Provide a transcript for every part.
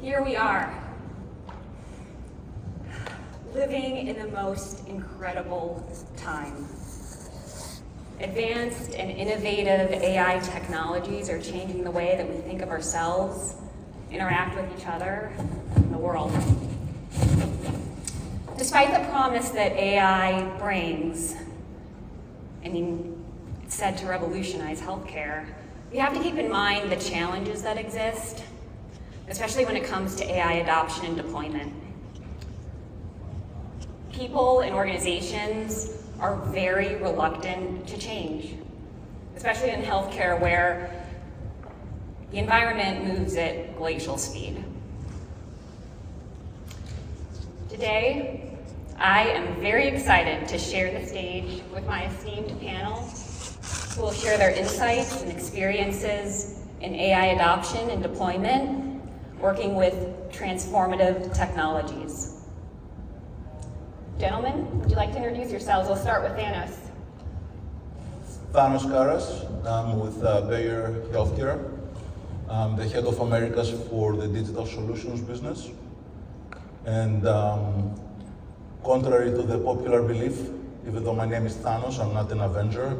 Here we are, living in the most incredible time. Advanced and innovative AI technologies are changing the way that we think of ourselves, interact with each other, and the world. Despite the promise that AI brings, it's said to revolutionize healthcare, we have to keep in mind the challenges that exist, especially when it comes to AI adoption and deployment. People and organizations are very reluctant to change, especially in healthcare where the environment moves at glacial speed. Today, I am very excited to share the stage with my esteemed panel, who will share their insights and experiences in AI adoption and deployment, working with transformative technologies. Gentlemen, would you like to introduce yourselves? We'll start with Thanos. Thanos Karas, I'm with Bayer Healthcare. I'm the head of Americas for the digital solutions business. And contrary to the popular belief, even though my name is Thanos, I'm not an Avenger.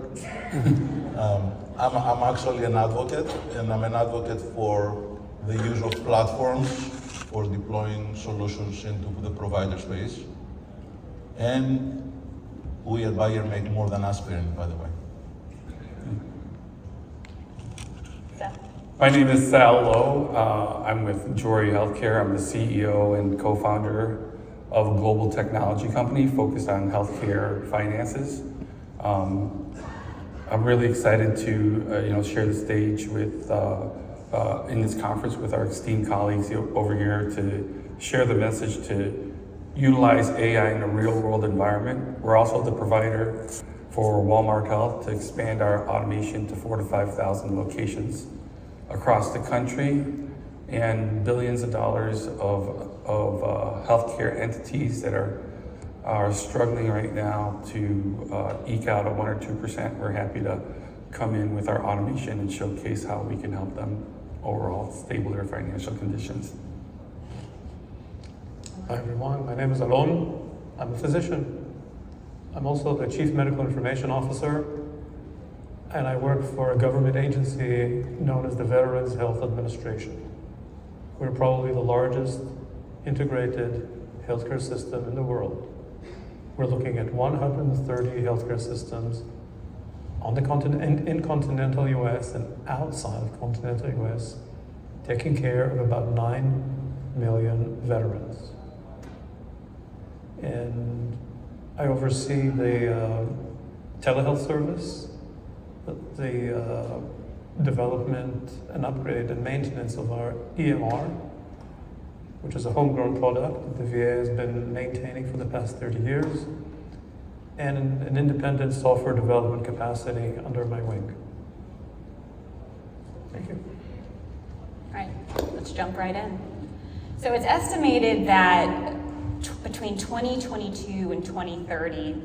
I'm actually an advocate, and I'm an advocate for the use of platforms for deploying solutions into the provider space. And we at Bayer make more than aspirin, by the way. My name is Sal Lowe. I'm with Jorie Healthcare. I'm the CEO and co-founder of a global technology company focused on healthcare finances. I'm really excited to share the stage with in this conference with our esteemed colleagues over here to share the message to utilize AI in a real-world environment. We're also the provider for Walmart Health to expand our automation to 4,000 to 5,000 locations across the country, and billions of dollars of healthcare entities that are struggling right now to eke out a 1 or 2%. We're happy to come in with our automation and showcase how we can help them overall stable their financial conditions. Hi everyone, my name is Alon. I'm a physician. I'm also the Chief Medical Information Officer, and I work for a government agency known as the Veterans Health Administration. We're probably the largest integrated healthcare system in the world. We're looking at 130 healthcare systems on the continent, in continental US and outside of continental US, taking care of about 9 million veterans. And I oversee the telehealth service, the development and upgrade and maintenance of our EMR, which is a homegrown product that the VA has been maintaining for the past 30 years, and an independent software development capacity under my wing. Thank you. All right, let's jump right in. So it's estimated that between 2022 and 2030,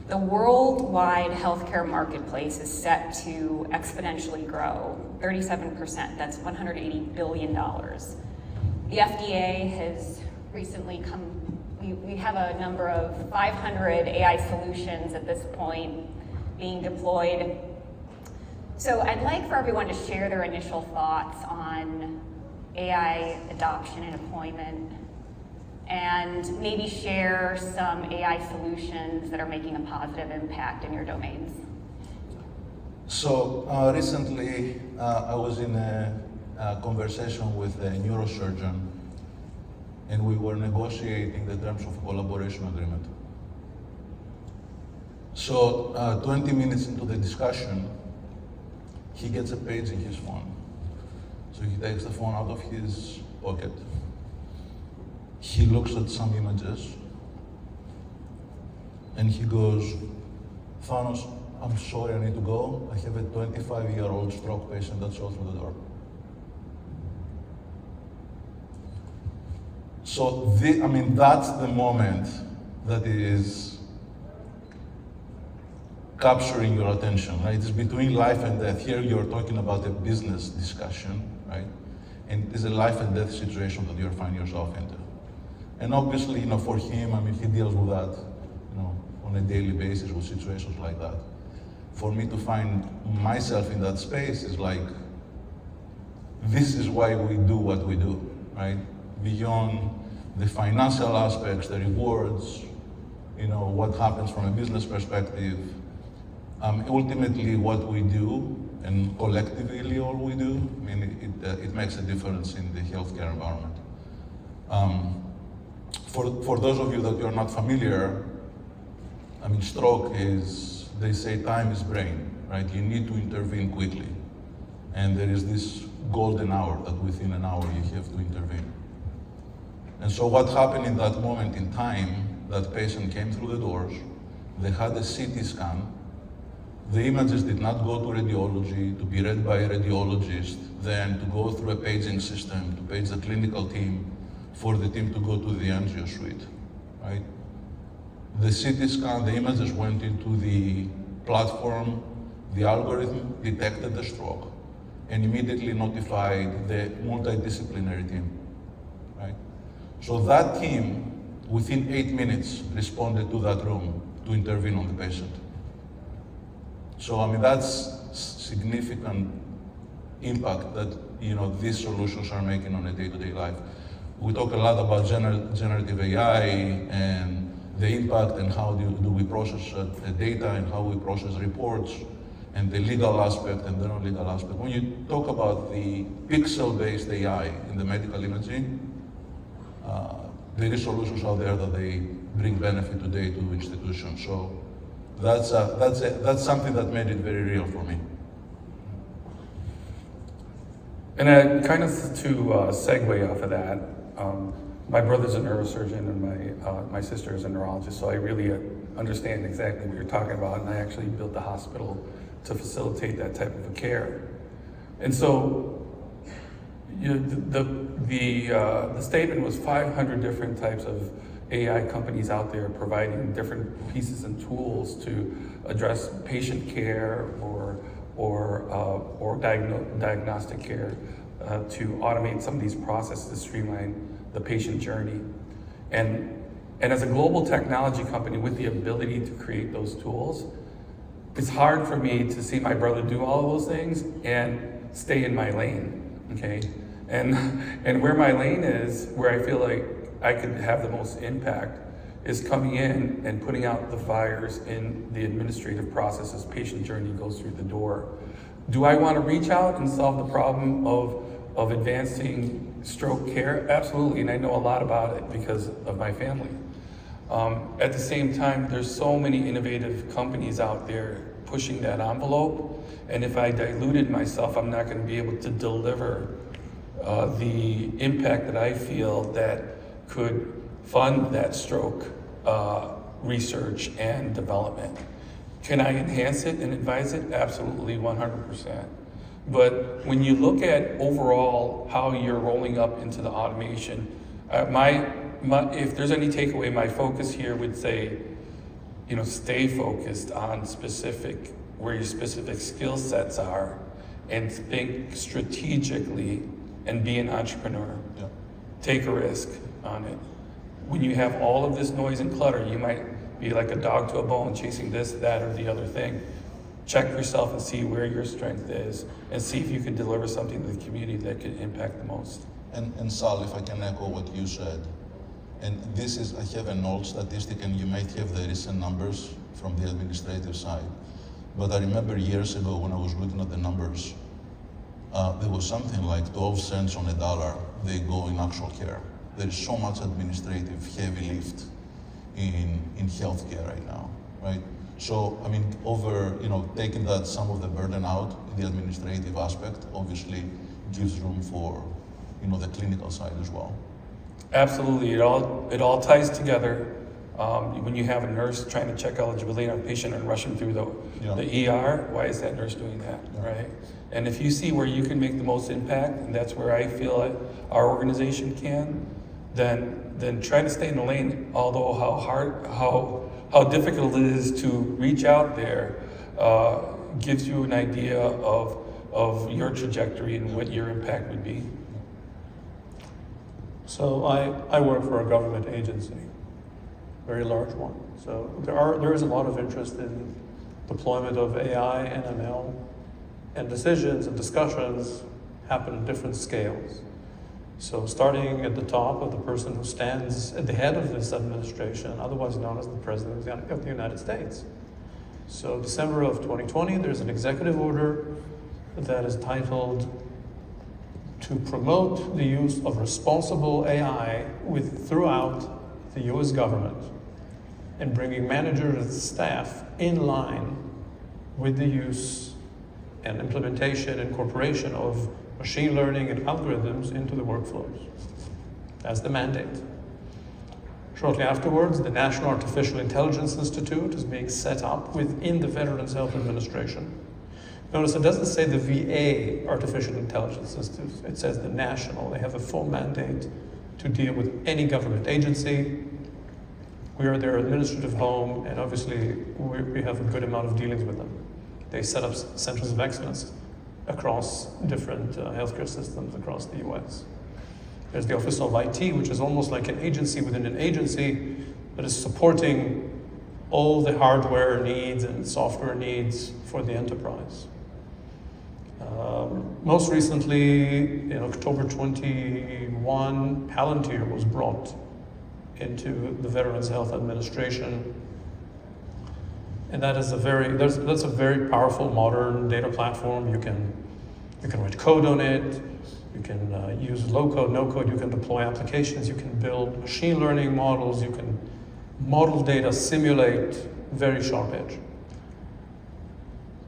the worldwide healthcare marketplace is set to exponentially grow, 37%, that's $180 billion. The FDA has recently we have a number of 500 AI solutions at this point being deployed. So I'd like for everyone to share their initial thoughts on AI adoption and deployment, and maybe share some AI solutions that are making a positive impact in your domains. So recently, I was in a conversation with a neurosurgeon, and we were negotiating the terms of a collaboration agreement. So 20 minutes into the discussion, he gets a page in his phone. So he takes the phone out of his pocket. He looks at some images, and he goes, "Thanos, I'm sorry, I need to go. I have a 25-year-old stroke patient that's all through the door." So, that's the moment that is capturing your attention, right? It's between life and death. Here you're talking about a business discussion, right? and it is a life and death situation that you're finding yourself into. And obviously, for him, I mean, he deals with that, on a daily basis with situations like that. For me to find myself in that space is like, this is why we do what we do, right? Beyond the financial aspects, the rewards, what happens from a business perspective, ultimately what we do, and collectively all we do, I mean, it makes a difference in the healthcare environment. For those of you that you're not familiar, I mean, stroke is, they say time is brain, right? You need to intervene quickly. And there is this golden hour that within an hour you have to intervene. And so what happened in that moment in time, that patient came through the doors, they had a CT scan, the images did not go to radiology to be read by a radiologist, then to go through a paging system, to page the clinical team, for the team to go to the angio suite, right? The CT scan, the images went into the platform, the algorithm detected the stroke, and immediately notified the multidisciplinary team, right? So that team, within 8 minutes, responded to that room to intervene on the patient. So, I mean, that's significant impact that, these solutions are making on a day-to-day life. We talk a lot about generative AI and the impact and how do we process the data and how we process reports and the legal aspect and the non-legal aspect. When you talk about the pixel-based AI in the medical imaging, there is solutions out there that they bring benefit today to institutions. So that's something that made it very real for me. And kind of to segue off of that, my brother's a neurosurgeon and my sister is a neurologist, so I really understand exactly what you're talking about, and I actually built the hospital to facilitate that type of a care. And so the statement was 500 different types of AI companies out there providing different pieces and tools to address patient care or diagnostic care to automate some of these processes to streamline the patient journey. And as a global technology company with the ability to create those tools, it's hard for me to see my brother do all of those things and stay in my lane, okay? And where my lane is, where I feel like I could have the most impact, is coming in and putting out the fires in the administrative process as patient journey goes through the door. Do I want to reach out and solve the problem of advancing stroke care? Absolutely, and I know a lot about it because of my family. At the same time, there's so many innovative companies out there pushing that envelope, and if I diluted myself, I'm not going to be able to deliver the impact that I feel that could fund that stroke research and development. Can I enhance it and advise it? Absolutely, 100%. But when you look at overall how you're rolling up into the automation, if there's any takeaway, my focus here would say, stay focused on where your specific skill sets are, and think strategically and be an entrepreneur. Yeah. Take a risk on it. When you have all of this noise and clutter, you might be like a dog to a bone chasing this, that, or the other thing. Check yourself and see where your strength is and see if you can deliver something to the community that could impact the most. And Sal, if I can echo what you said, and this is, I have an old statistic and you might have the recent numbers from the administrative side, but I remember years ago when I was looking at the numbers, there was something like 12 cents on a dollar they go in actual care. There is so much administrative heavy lift in healthcare right now, right? So, I mean, taking that some of the burden out in the administrative aspect obviously gives room for, the clinical side as well. Absolutely, it all ties together. When you have a nurse trying to check eligibility on a patient and rushing through the ER, why is that nurse doing that, right? And if you see where you can make the most impact, and that's where I feel our organization can, then try to stay in the lane. Although how difficult it is to reach out there, gives you an idea of your trajectory and what your impact would be. So I work for a government agency, very large one. So there is a lot of interest in deployment of AI and ML, and decisions and discussions happen at different scales. So starting at the top of the person who stands at the head of this administration, otherwise known as the President of the United States. So December of 2020, there's an executive order that is titled to promote the use of responsible AI throughout the US government and bringing managers and staff in line with the use and implementation and incorporation of machine learning and algorithms into the workflows. That's the mandate. Shortly afterwards, the National Artificial Intelligence Institute is being set up within the Veterans Health Administration. Notice it doesn't say the VA Artificial Intelligence Institute, it says the national. They have a full mandate to deal with any government agency. We are their administrative home, and obviously we have a good amount of dealings with them. They set up centers of excellence across different healthcare systems across the US. There's the Office of IT, which is almost like an agency within an agency that is supporting all the hardware needs and software needs for the enterprise. Most recently, in October 21, Palantir was brought into the Veterans Health Administration. And that is that's a very powerful modern data platform. You can write code on it. You can use low code, no code. You can deploy applications. You can build machine learning models. You can model data, simulate, very sharp edge.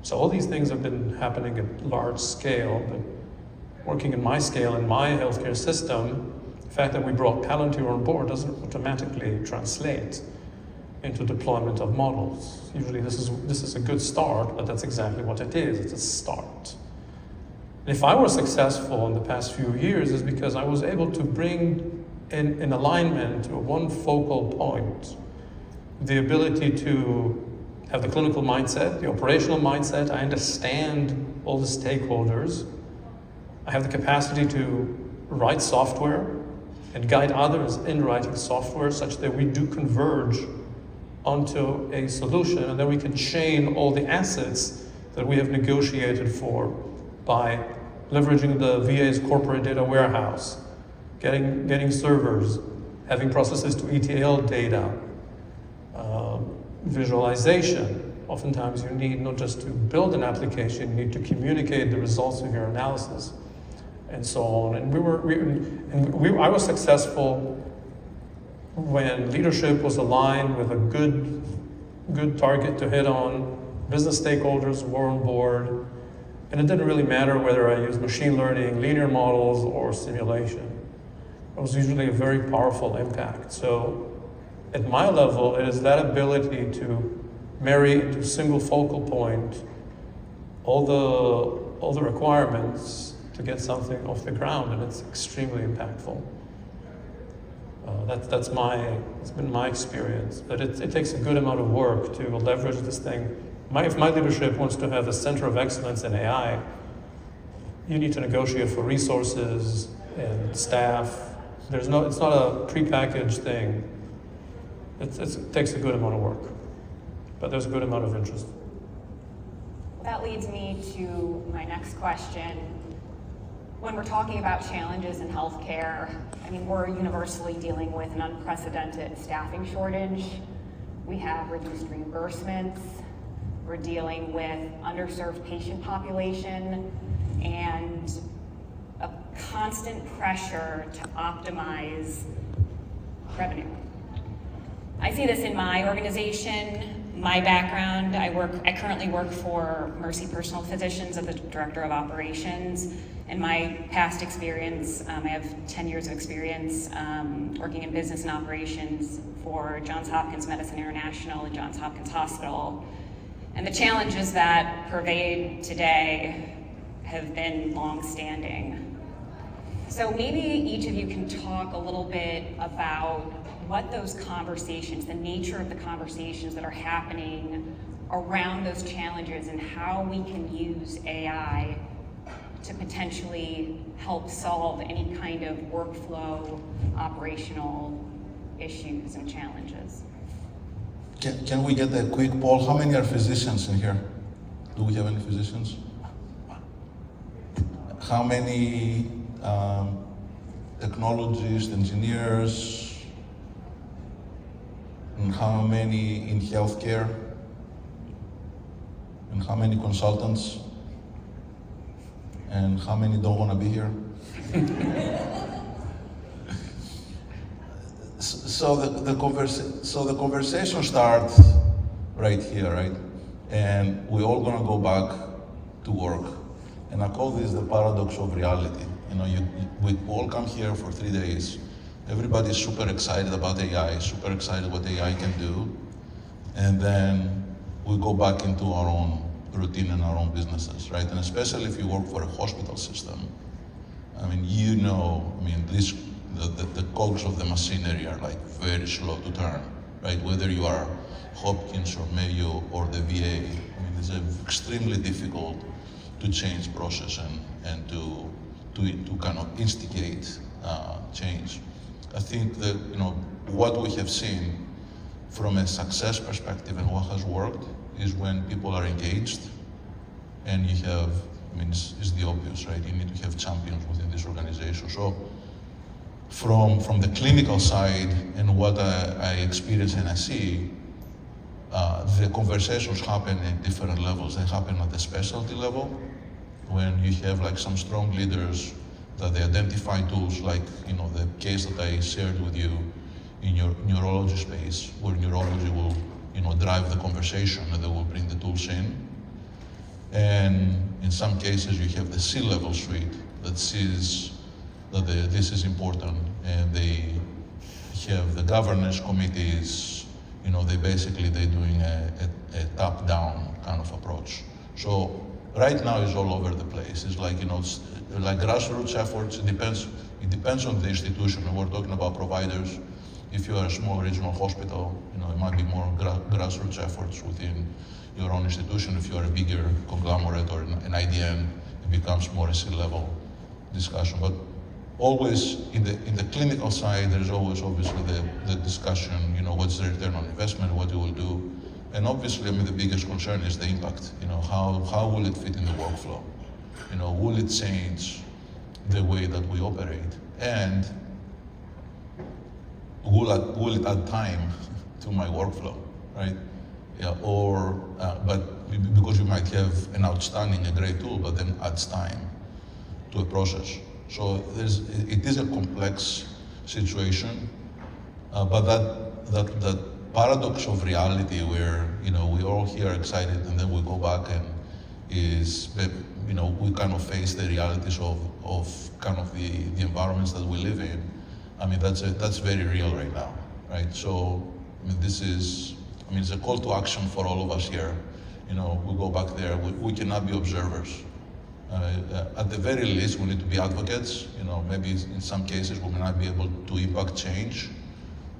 So all these things have been happening at large scale, but working in my scale in my healthcare system, the fact that we brought Palantir on board doesn't automatically translate into deployment of models. Usually this is a good start, but that's exactly what it is. It's a start. And if I were successful in the past few years, is because I was able to bring in alignment to one focal point, the ability to have the clinical mindset, the operational mindset. I understand all the stakeholders. I have the capacity to write software and guide others in writing software such that we do converge onto a solution, and then we can chain all the assets that we have negotiated for by leveraging the VA's corporate data warehouse, getting servers, having processes to ETL data, visualization. Oftentimes you need not just to build an application, you need to communicate the results of your analysis, and so on. And I was successful when leadership was aligned with a good target to hit on, business stakeholders were on board, and it didn't really matter whether I used machine learning, linear models, or simulation. It was usually a very powerful impact. So at my level, it is that ability to marry into a single focal point all the requirements to get something off the ground, and it's extremely impactful. It's been my experience, but it takes a good amount of work to leverage this thing. If my leadership wants to have a center of excellence in AI, you need to negotiate for resources and staff. It's not a prepackaged thing. It takes a good amount of work, but there's a good amount of interest. That leads me to my next question. When we're talking about challenges in healthcare, I mean, we're universally dealing with an unprecedented staffing shortage. We have reduced reimbursements. We're dealing with underserved patient population and a constant pressure to optimize revenue. I see this in my organization, my background. I currently work for Mercy Personal Physicians as the Director of Operations. In my past experience, I have 10 years of experience working in business and operations for Johns Hopkins Medicine International and Johns Hopkins Hospital. And the challenges that pervade today have been long-standing. So maybe each of you can talk a little bit about what those conversations, the nature of the conversations that are happening around those challenges, and how we can use AI to potentially help solve any kind of workflow, operational issues and challenges. Can we get a quick poll? How many are physicians in here? Do we have any physicians? How many technologists, engineers, and how many in healthcare? And how many consultants? And how many don't want to be here? So the conversation starts right here, right? And we're all gonna go back to work. And I call this the paradox of reality. You know, we all come here for 3 days. Everybody's super excited about AI, super excited what AI can do. And then we go back into our own routine and our own businesses, right? And especially if you work for a hospital system, I mean, you know, I mean, the cogs of the machinery are like very slow to turn, right? Whether you are Hopkins or Mayo or the VA, I mean, it's extremely difficult to change process and to kind of instigate change. I think that, you know, what we have seen from a success perspective and what has worked is when people are engaged and you have, I mean, it's the obvious, right? You need to have champions within this organization. So from the clinical side and what I experience and I see, the conversations happen at different levels. They happen at the specialty level, when you have like some strong leaders that they identify tools like, you know, the case that I shared with you in your neurology space, where neurology will, you know, drive the conversation and they will bring the tools in. And in some cases you have the C-level suite that sees that this is important, and they have the governance committees, you know, they're doing a top-down kind of approach. So right now it's all over the place. It's like, you know, it's like grassroots efforts. It depends on the institution. And we're talking about providers. If you are a small regional hospital, you know, it might be more grassroots efforts within your own institution. If you are a bigger conglomerate or an IDN, it becomes more a C-level discussion. But always in the clinical side, there's always obviously the discussion, you know, what's the return on investment, what you will do. And obviously, I mean, the biggest concern is the impact. You know, how will it fit in the workflow? You know, will it change the way that we operate? And will it add time to my workflow, right? Yeah, or, but because you might have an outstanding, a great tool, but then adds time to a process. So it is a complex situation, but that paradox of reality where, you know, we all here excited and then we go back and you know, we kind of face the realities of kind of the environments that we live in. I mean, that's very real right now, right? So, I mean, it's a call to action for all of us here. You know, we go back there, we cannot be observers. At the very least, we need to be advocates. You know, maybe in some cases we may not be able to impact change,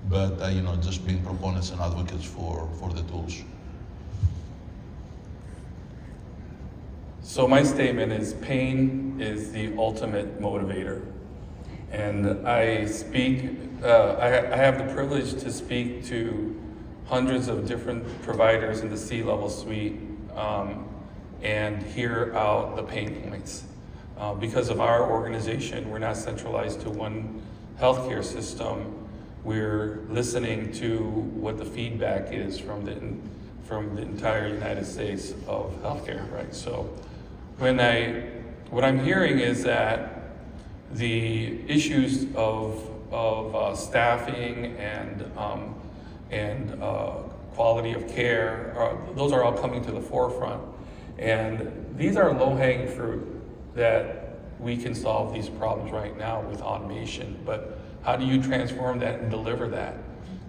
but you know, just being proponents and advocates for the tools. So my statement is pain is the ultimate motivator. And I speak, I have the privilege to speak to hundreds of different providers in the C-level suite and hear out the pain points. Because of our organization, we're not centralized to one healthcare system. We're listening to what the feedback is from the entire United States of healthcare, right? So what I'm hearing is that the issues of staffing and quality of care, those are all coming to the forefront. And these are low-hanging fruit that we can solve these problems right now with automation. But how do you transform that and deliver that?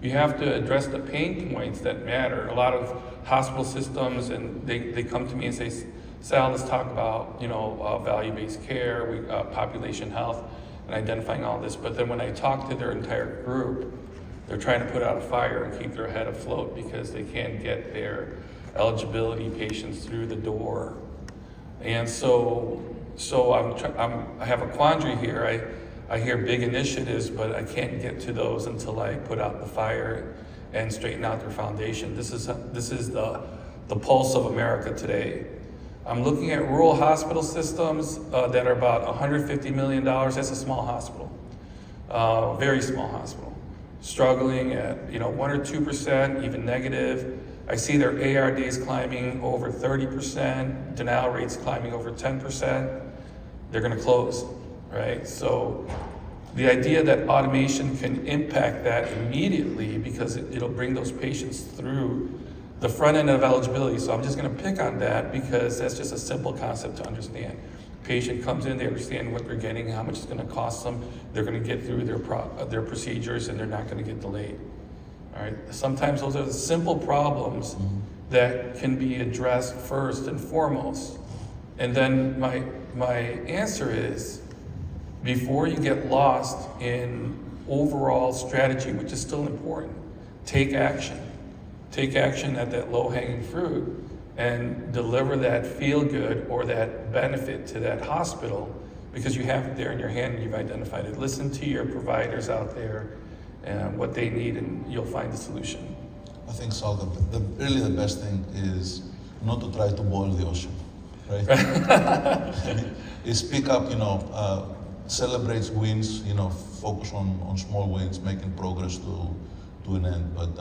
You have to address the pain points that matter. A lot of hospital systems, and they come to me and say, Sal, let's talk about, you know, value-based care, population health, and identifying all this. But then when I talk to their entire group, they're trying to put out a fire and keep their head afloat because they can't get their eligibility patients through the door. And so So I have a quandary here. I hear big initiatives, but I can't get to those until I put out the fire and straighten out their foundation. This is the pulse of America today. I'm looking at rural hospital systems that are about $150 million. That's a small hospital, very small hospital, struggling at 1 or 2%, even negative. I see their ARDs climbing over 30%, denial rates climbing over 10%. They're going to close, right? So the idea that automation can impact that immediately because it'll bring those patients through the front end of eligibility. So I'm just going to pick on that because that's just a simple concept to understand. Patient comes in, they understand what they're getting, how much it's going to cost them. They're going to get through their procedures, and they're not going to get delayed. All right. Sometimes those are the simple problems that can be addressed first and foremost. And then my answer is, before you get lost in overall strategy, which is still important, take action. Take action at that low-hanging fruit and deliver that feel-good or that benefit to that hospital because you have it there in your hand and you've identified it. Listen to your providers out there and what they need, and you'll find the solution. I think so. Really the best thing is not to try to boil the ocean, right? Is pick up, celebrates wins, focus on small wins, making progress to an end. But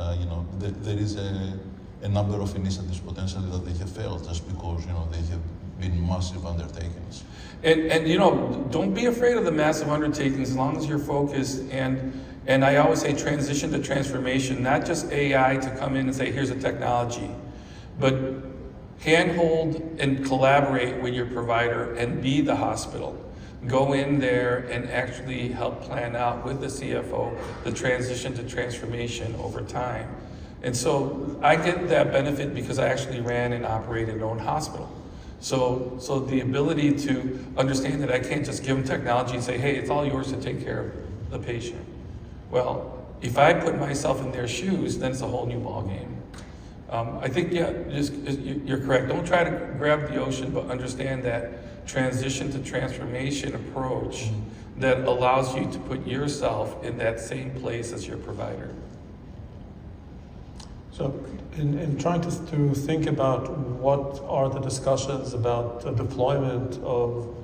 there is a number of initiatives potentially that they have failed just because they have been massive undertakings. And don't be afraid of the massive undertakings as long as you're focused. And I always say transition to transformation, not just AI to come in and say here's a technology, but handhold and collaborate with your provider and be the hospital. Go in there and actually help plan out with the CFO the transition to transformation over time. And so I get that benefit because I actually ran and operated an own hospital. So the ability to understand that I can't just give them technology and say, hey, it's all yours to take care of the patient. Well, if I put myself in their shoes, then it's a whole new ballgame. I think, you're correct. Don't try to grab the ocean, but understand that transition to transformation approach that allows you to put yourself in that same place as your provider. So in trying to think about what are the discussions about the deployment of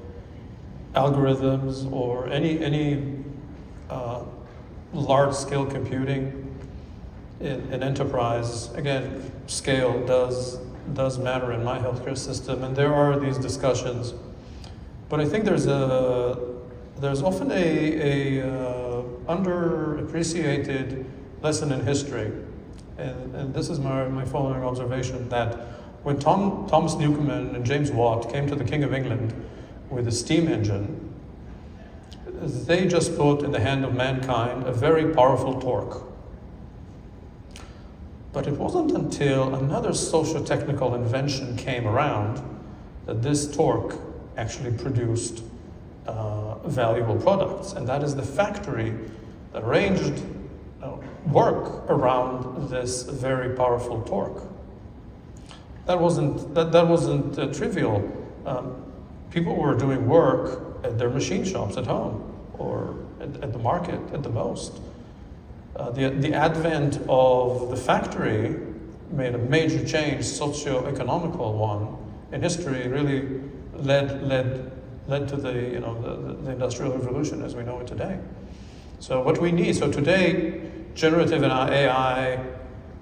algorithms or any large-scale computing in enterprise, again, scale does matter in my healthcare system, and there are these discussions. But I think there's often a underappreciated lesson in history, and this is my following observation, that when Thomas Newcomen and James Watt came to the King of England with a steam engine, they just put in the hand of mankind a very powerful torque. But it wasn't until another socio-technical invention came around that this torque actually produced valuable products, and that is the factory that arranged work around this very powerful torque. That wasn't trivial. People were doing work at their machine shops at home or at the market at the most. The advent of the factory made a major change, socio-economical one, in history. Really led to the Industrial Revolution as we know it today. So what we need, so today, generative and AI,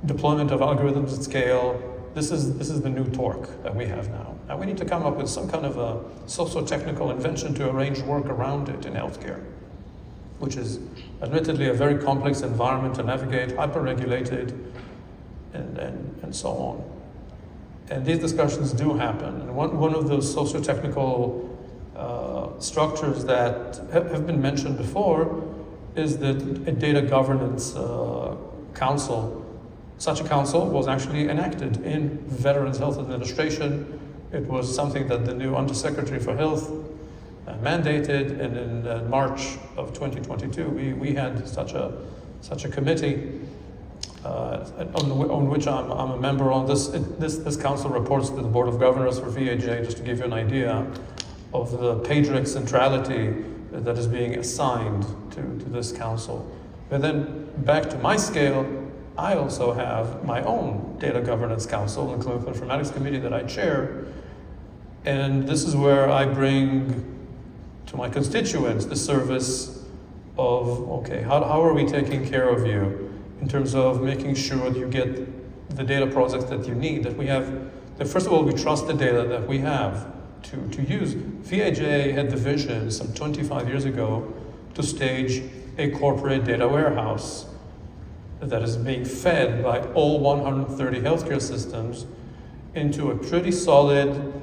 deployment of algorithms at scale, this is the new torque that we have now. Now we need to come up with some kind of a socio-technical invention to arrange work around it in healthcare, which is admittedly a very complex environment to navigate, hyper-regulated, and so on. And these discussions do happen. And one of those socio-technical structures that have been mentioned before is the data governance council. Such a council was actually enacted in Veterans Health Administration. It was something that the new Undersecretary for Health mandated, and in March of 2022, we had such a committee on which I'm a member on. This council reports to the Board of Governors for VHA, just to give you an idea. of the PagerX centrality that is being assigned to this council. But then back to my scale, I also have my own data governance council and clinical informatics committee that I chair. And this is where I bring to my constituents the service of, okay, how are we taking care of you in terms of making sure that you get the data projects that you need, that we have, that first of all, we trust the data that we have to use. VAJ had the vision some 25 years ago to stage a corporate data warehouse that is being fed by all 130 healthcare systems into a pretty solid,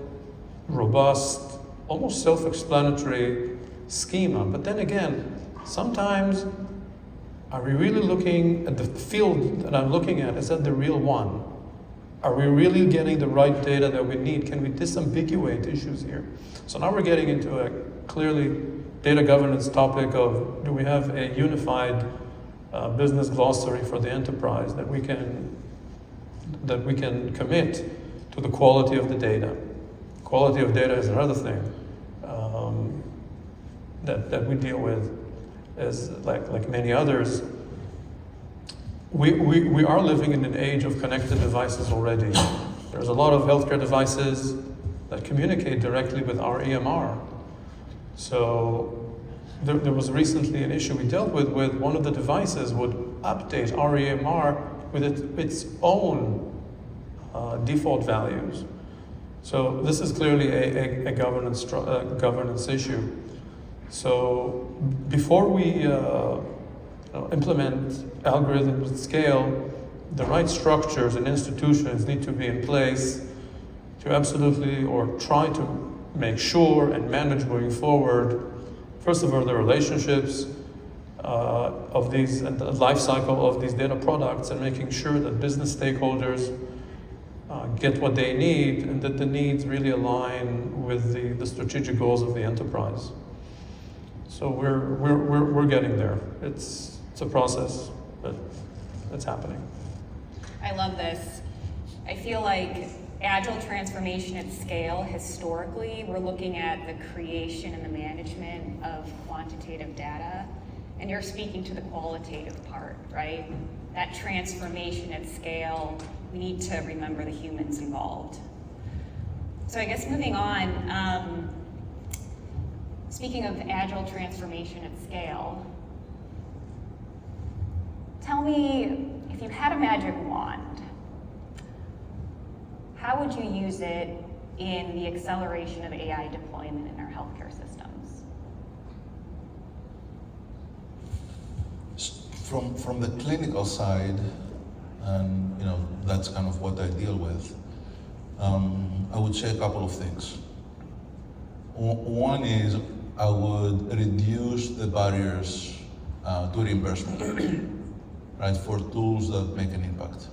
robust, almost self-explanatory schema. But then again, sometimes, are we really looking at the field that I'm looking at? Is that the real one? Are we really getting the right data that we need? Can we disambiguate issues here? So now we're getting into a clearly data governance topic of, do we have a unified business glossary for the enterprise that we can commit to the quality of the data? Quality of data is another thing that we deal with, as like many others. We are living in an age of connected devices already. There's a lot of healthcare devices that communicate directly with our EMR. So there was recently an issue we dealt with one of the devices would update our EMR with its own default values. So this is clearly a governance issue. So before we implement algorithms at scale, the right structures and institutions need to be in place to absolutely, or try to make sure and manage moving forward, first of all, the relationships of these and the life cycle of these data products, and making sure that business stakeholders get what they need, and that the needs really align with the strategic goals of the enterprise. So we're getting there. It's a process, but it's happening. I love this. I feel like agile transformation at scale, historically, we're looking at the creation and the management of quantitative data, and you're speaking to the qualitative part, right? That transformation at scale, we need to remember the humans involved. So I guess moving on, speaking of agile transformation at scale, tell me, if you had a magic wand, how would you use it in the acceleration of AI deployment in our healthcare systems? From the clinical side, and that's kind of what I deal with, I would say a couple of things. One is I would reduce the barriers to reimbursement, right, for tools that make an impact.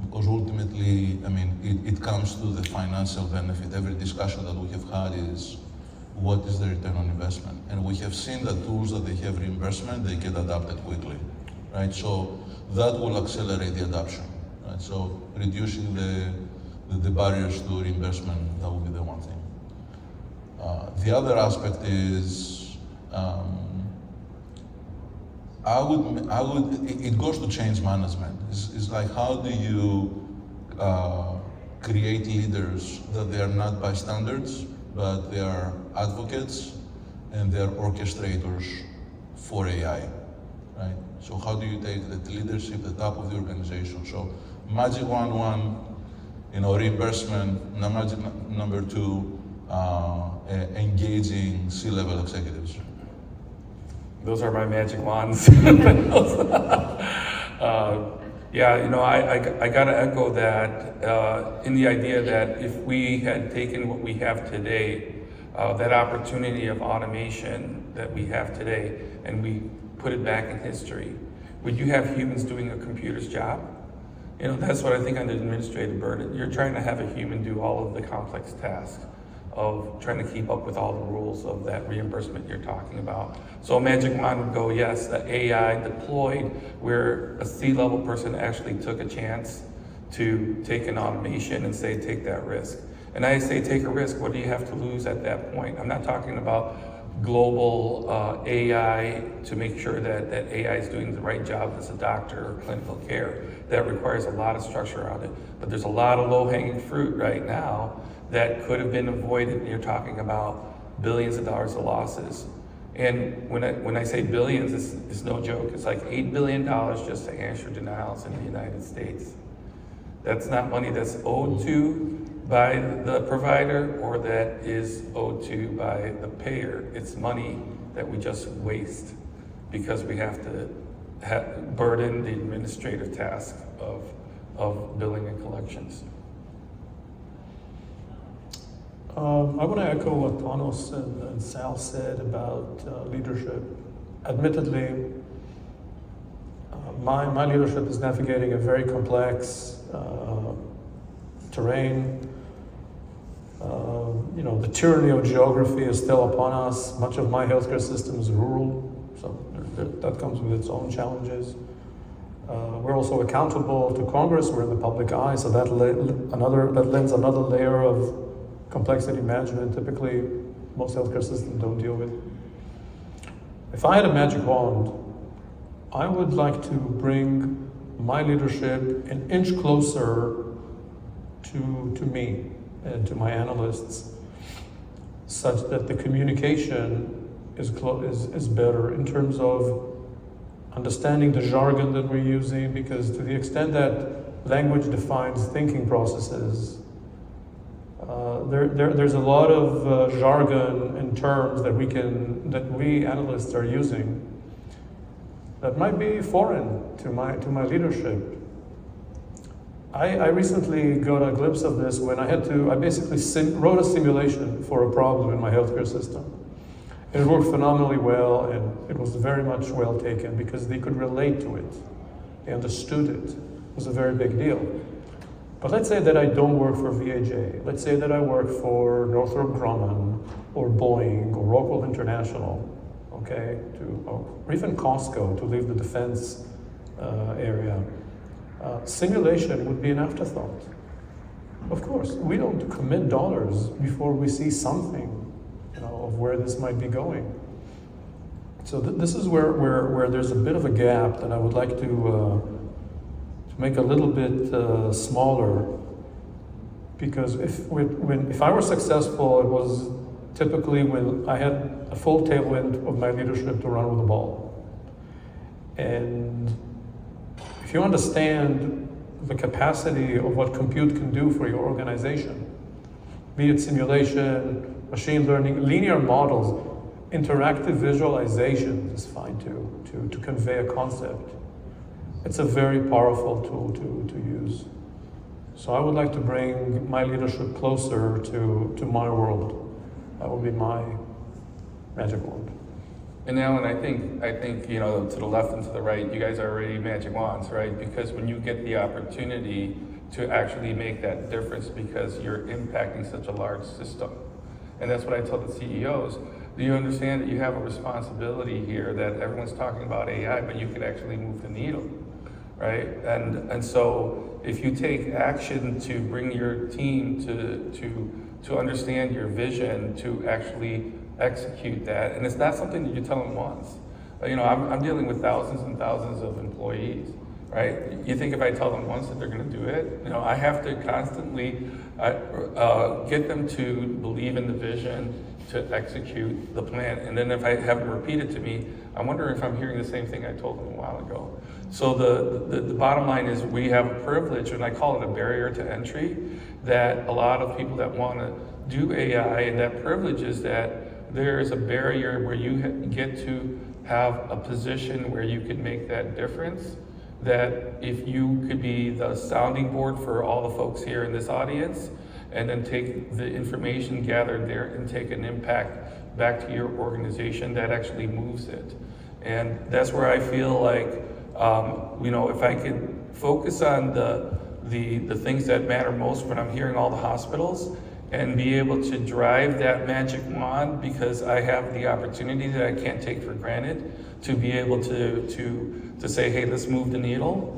Because ultimately, it comes to the financial benefit. Every discussion that we have had is, what is the return on investment? And we have seen that tools that they have reimbursement, they get adopted quickly, right? So that will accelerate the adoption, right? So reducing the barriers to reimbursement, that will be the one thing. The other aspect is, it goes to change management. It's like, how do you create leaders that they are not bystanders, but they are advocates and they are orchestrators for AI, right? So how do you take the leadership, the top of the organization? So magic one, reimbursement. Magic number two, engaging C-level executives. Those are my magic wands. I gotta echo that in the idea that if we had taken what we have today, that opportunity of automation that we have today, and we put it back in history, would you have humans doing a computer's job? That's what I think on the administrative burden. You're trying to have a human do all of the complex tasks of trying to keep up with all the rules of that reimbursement you're talking about. So a magic wand would go, yes, the AI deployed where a C-level person actually took a chance to take an automation and say, take that risk. And I say take a risk. What do you have to lose at that point? I'm not talking about global AI to make sure that AI is doing the right job as a doctor or clinical care. That requires a lot of structure around it. But there's a lot of low-hanging fruit right now that could have been avoided. You're talking about billions of dollars of losses. And when I say billions, it's no joke. It's like $8 billion just to answer denials in the United States. That's not money that's owed to by the provider or that is owed to by the payer. It's money that we just waste because we have to burden the administrative task of billing and collections. I want to echo what Panos and Sal said about leadership. Admittedly, my leadership is navigating a very complex terrain. The tyranny of geography is still upon us. Much of my healthcare system is rural, so that comes with its own challenges. We're also accountable to Congress. We're in the public eye, so that lends another layer of complexity management. Typically, most healthcare systems don't deal with. If I had a magic wand, I would like to bring my leadership an inch closer to me and to my analysts, such that the communication is better in terms of understanding the jargon that we're using, because to the extent that language defines thinking processes, there's a lot of jargon and terms that we analysts are using that might be foreign to my leadership. I recently got a glimpse of this when I basically wrote a simulation for a problem in my healthcare system. And it worked phenomenally well, and it was very much well taken because they could relate to it. They understood it. It was a very big deal. But let's say that I don't work for VAJ. Let's say that I work for Northrop Grumman or Boeing or Rockwell International, okay, or even Costco to leave the defense area. Simulation would be an afterthought. Of course, we don't commit dollars before we see something, of where this might be going. So this is where there's a bit of a gap that I would like to make a little bit smaller, because if I were successful, it was typically when I had a full tailwind of my leadership to run with the ball. And if you understand the capacity of what compute can do for your organization, be it simulation, machine learning, linear models, interactive visualization is fine to convey a concept. It's a very powerful tool to use. So I would like to bring my leadership closer to my world. That would be my magic wand. And Alan, I think to the left and to the right, you guys are already magic wands, right? Because when you get the opportunity to actually make that difference, because you're impacting such a large system, and that's what I tell the CEOs. Do you understand that you have a responsibility here, that everyone's talking about AI, but you could actually move the needle, right? And so if you take action to bring your team to understand your vision, to actually execute that, and it's not something that you tell them once. I'm dealing with thousands and thousands of employees, right? You think if I tell them once that they're going to do it? I have to constantly get them to believe in the vision, to execute the plan. And then if I have them repeat it to me, I wonder if I'm hearing the same thing I told them a while ago. So the bottom line is we have a privilege, and I call it a barrier to entry, that a lot of people that want to do AI, and that privilege is that there is a barrier where you get to have a position where you can make that difference. That if you could be the sounding board for all the folks here in this audience, and then take the information gathered there and take an impact back to your organization, that actually moves it. And that's where I feel like, if I could focus on the things that matter most when I'm hearing all the hospitals, and be able to drive that magic wand, because I have the opportunity that I can't take for granted to be able to say, hey, let's move the needle,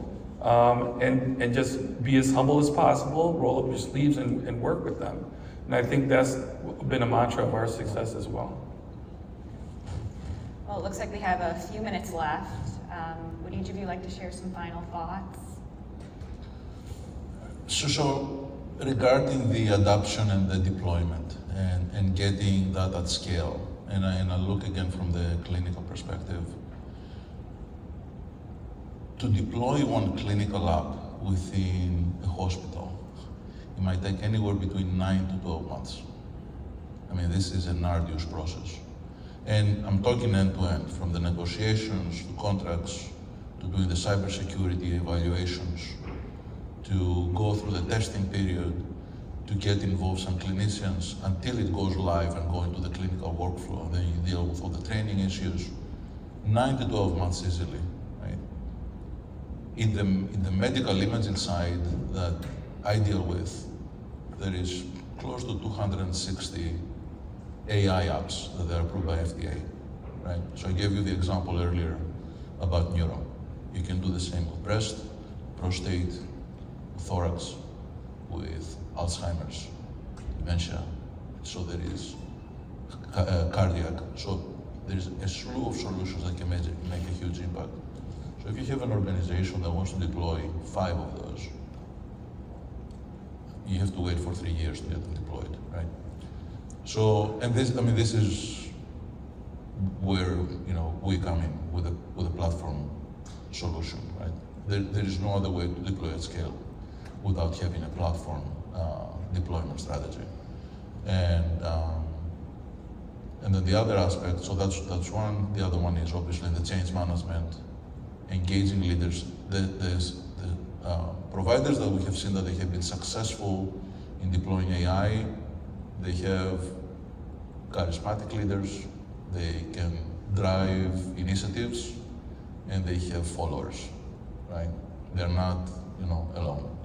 and just be as humble as possible, roll up your sleeves and work with them. And I think that's been a mantra of our success as well. Well, it looks like we have a few minutes left. Would each of you like to share some final thoughts? So regarding the adoption and the deployment and getting that at scale, and I look again from the clinical perspective, to deploy one clinical app within a hospital, it might take anywhere between 9 to 12 months. I mean, this is an arduous process. And I'm talking end to end, from the negotiations to contracts, to doing the cybersecurity evaluations, to go through the testing period, to get involved some clinicians until it goes live and go into the clinical workflow. And then you deal with all the training issues. 9 to 12 months easily, right? In the medical imaging side that I deal with, there is close to 260 AI apps that are approved by FDA, right? So I gave you the example earlier about neuro. You can do the same with breast, prostate, thorax, with Alzheimer's, dementia. So there is cardiac. So there's a slew of solutions that can make a huge impact. So if you have an organization that wants to deploy 5 of those, you have to wait for 3 years to get them deployed, right? So, and this, I mean, this is where, you know, we come in with a platform solution, right? There is no other way to deploy at scale without having a platform deployment strategy. And then the other aspect, so that's one. The other one is obviously the change management, engaging leaders. The providers that we have seen that they have been successful in deploying AI, they have charismatic leaders, they can drive initiatives, and they have followers, right? They're not, you know, alone.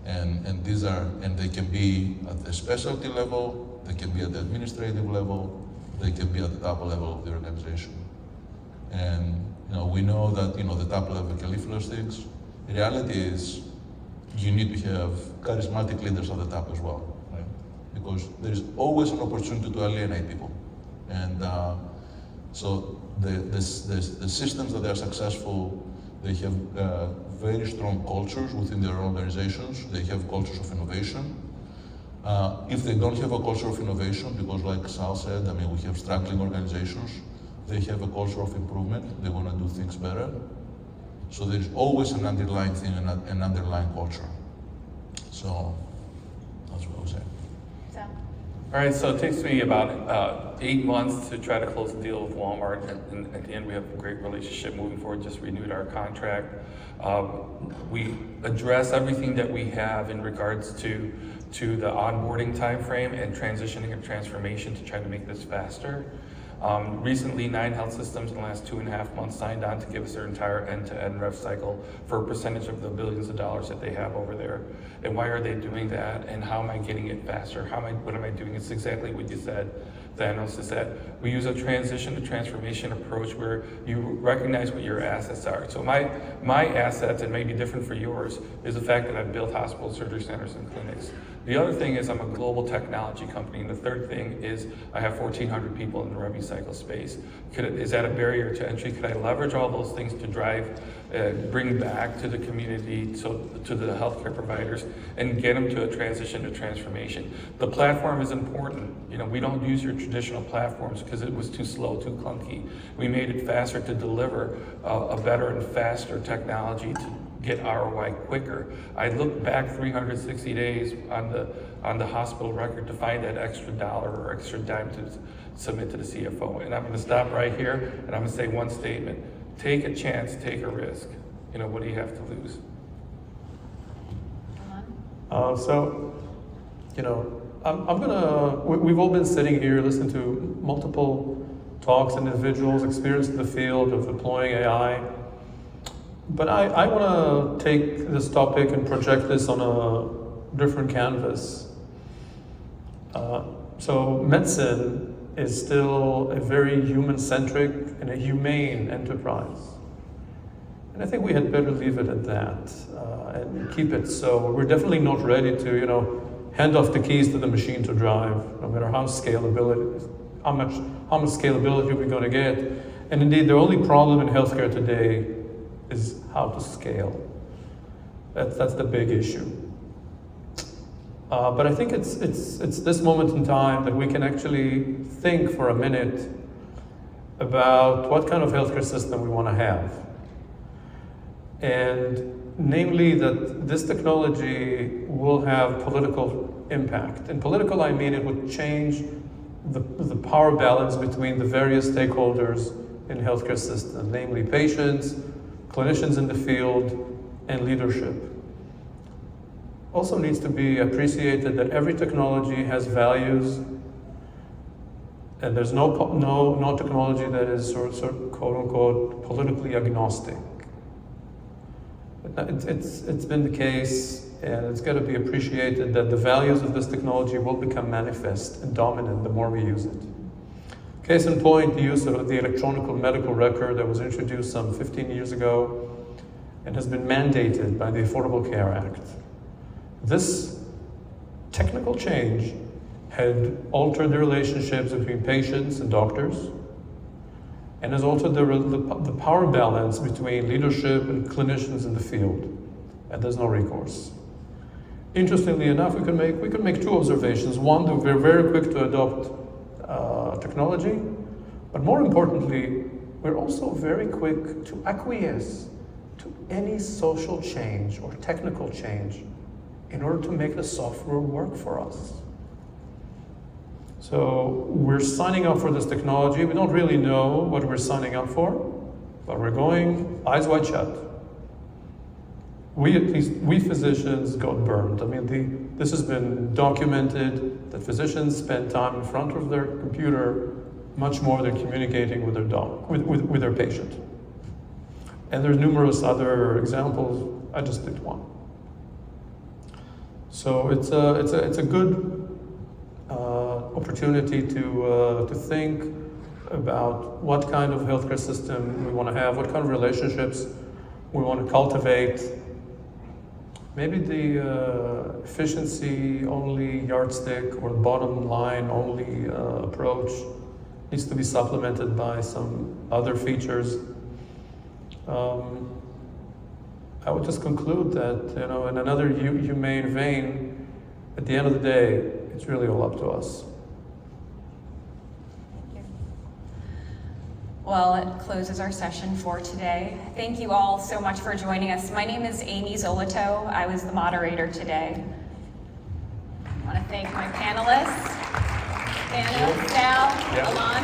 And these are, and they can be at the specialty level, they can be at the administrative level, they can be at the top level of the organization. And, you know, we know that, you know, the top level can lift those things. The reality is you need to have charismatic leaders at the top as well, right? Because there is always an opportunity to alienate people. And so the systems that are successful, they have very strong cultures within their organizations. They have cultures of innovation. If they don't have a culture of innovation, because like Sal said, I mean, we have struggling organizations, they have a culture of improvement. They want to do things better. So there's always an underlying thing, an underlying culture. So that's what I would say. So, All right, so it takes me about 8 months to try to close a deal with Walmart, and at the end we have a great relationship moving forward, just renewed our contract. We address everything that we have in regards to the onboarding timeframe and transitioning and transformation to try to make this faster. Recently, 9 health systems in the last 2.5 months signed on to give us their entire end-to-end rev cycle for a percentage of the billions of dollars that they have over there. And why are they doing that? And how am I getting it faster? What am I doing? It's exactly what you said, Thanos, is that we use a transition to transformation approach where you recognize what your assets are. So my assets, and maybe different for yours, is the fact that I've built hospitals, surgery centers, and clinics. The other thing is I'm a global technology company, and the third thing is I have 1,400 people in the revenue cycle space. Is that a barrier to entry? Could I leverage all those things to drive, bring back to the community, so to the healthcare providers, and get them to a transition to transformation? The platform is important. You know, we don't use your traditional platforms because it was too slow, too clunky. We made it faster to deliver a better and faster technology to get ROI quicker. I look back 360 days on the hospital record to find that extra dollar or extra dime to submit to the CFO. And I'm going to stop right here, and I'm going to say one statement: take a chance, take a risk. You know, what do you have to lose? So, you know, we've all been sitting here listening to multiple talks, individuals, experience in the field of deploying AI. But I want to take this topic and project this on a different canvas. So medicine is still a very human-centric and a humane enterprise. And I think we had better leave it at that and keep it so. We're definitely not ready to, you know, hand off the keys to the machine to drive, no matter how much scalability we're going to get. And indeed, the only problem in healthcare today is how to scale. That's the big issue. But I think it's this moment in time that we can actually think for a minute about what kind of healthcare system we want to have. And namely that this technology will have political impact. And political, I mean it would change the power balance between the various stakeholders in healthcare system, namely patients, clinicians in the field, and leadership. Also needs to be appreciated that every technology has values, and there's no technology that is sort of quote unquote politically agnostic. It's been the case, and it's got to be appreciated that the values of this technology will become manifest and dominant the more we use it. Case in point, the use of the electronic medical record that was introduced some 15 years ago and has been mandated by the Affordable Care Act. This technical change had altered the relationships between patients and doctors, and has altered the power balance between leadership and clinicians in the field, and there's no recourse. Interestingly enough, we could make two observations. One, that we're very quick to adopt technology, but more importantly, we're also very quick to acquiesce to any social change or technical change in order to make the software work for us. So we're signing up for this technology. We don't really know what we're signing up for, but we're going eyes wide shut. We physicians got burned. I mean, this has been documented that physicians spend time in front of their computer much more than communicating with their with their patient. And there's numerous other examples. I just picked one. So it's a good opportunity to think about what kind of healthcare system we want to have, what kind of relationships we want to cultivate. Maybe the efficiency only yardstick or bottom line only approach needs to be supplemented by some other features. I would just conclude that, in another humane vein, at the end of the day, it's really all up to us. Thank you. Well, it closes our session for today. Thank you all so much for joining us. My name is Amy Zolito. I was the moderator today. I want to thank my panelists, Sal, Alon,